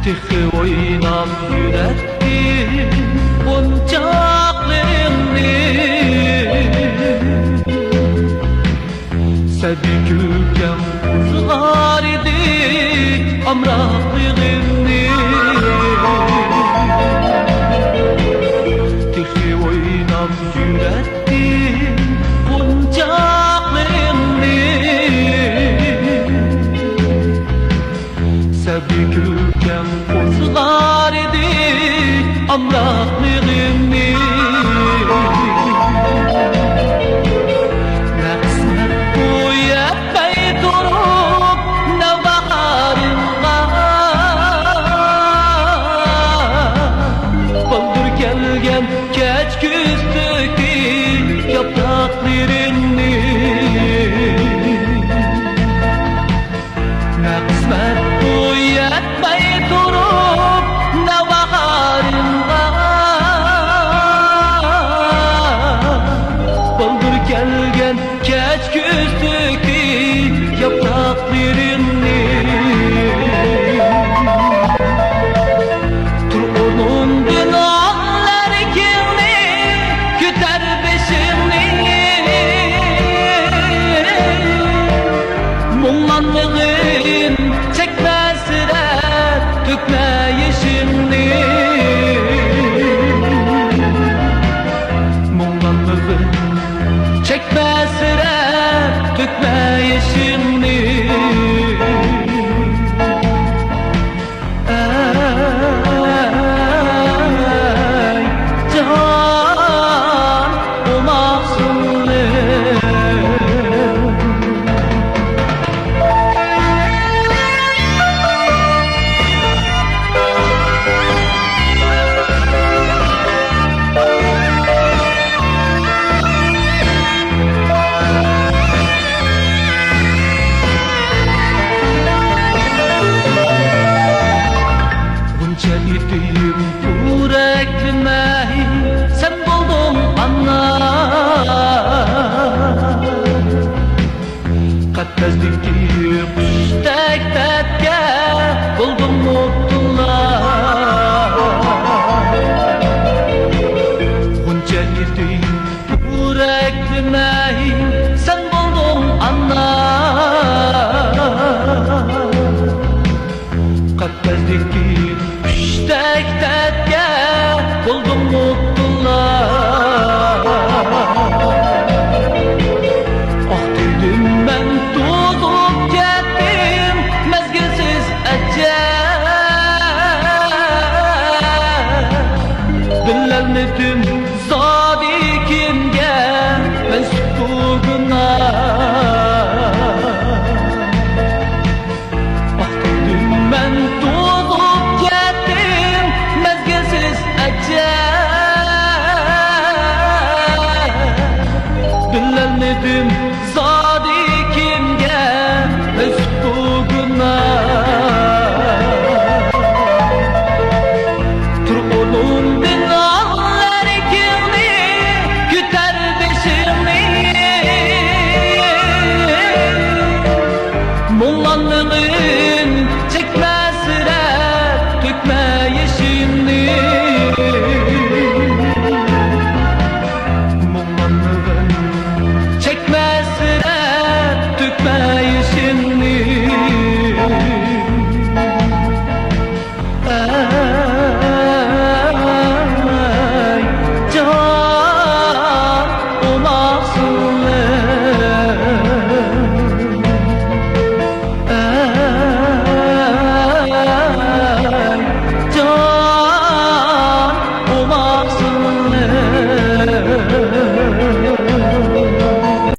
Tıkı oynam yürektim boncaklarını Sebi gülken kızlar idi amraklığını Tıkı oynam yürektim boncaklarını Sebi gülken kızlar idi amraklığını Nesnet bu yetmey durup ne baharınla Baldır gelgen keç küstüki yapraklarını Nesnet bu yetmey durup ne baharınla Baldır gelgen keç küstüki yapraklarını Tur onundun ağlar kirni küter beşini Muğlanlığın çekmezler dökme yeşilni Muğlanlığın çekmezler dökme yeşilni Ey can o mahzunlu Çelidim yüreklime sen buldun anla Kattezlikti kuştek tetke buldum mutluluk Çelidim yüreklime sen buldun anla Kattezlikti Tek tetke buldum mutluluk Ah dedim ben tutup kettim mezgilsiz ecel Bilelmedim zadi kimge mensup buguna Ah dedim ben tutup kettim mezgilsiz Bilelmedim zadi kimge mensup buguna Tur onundun ağlar kirni küter beşini Muğlanlığın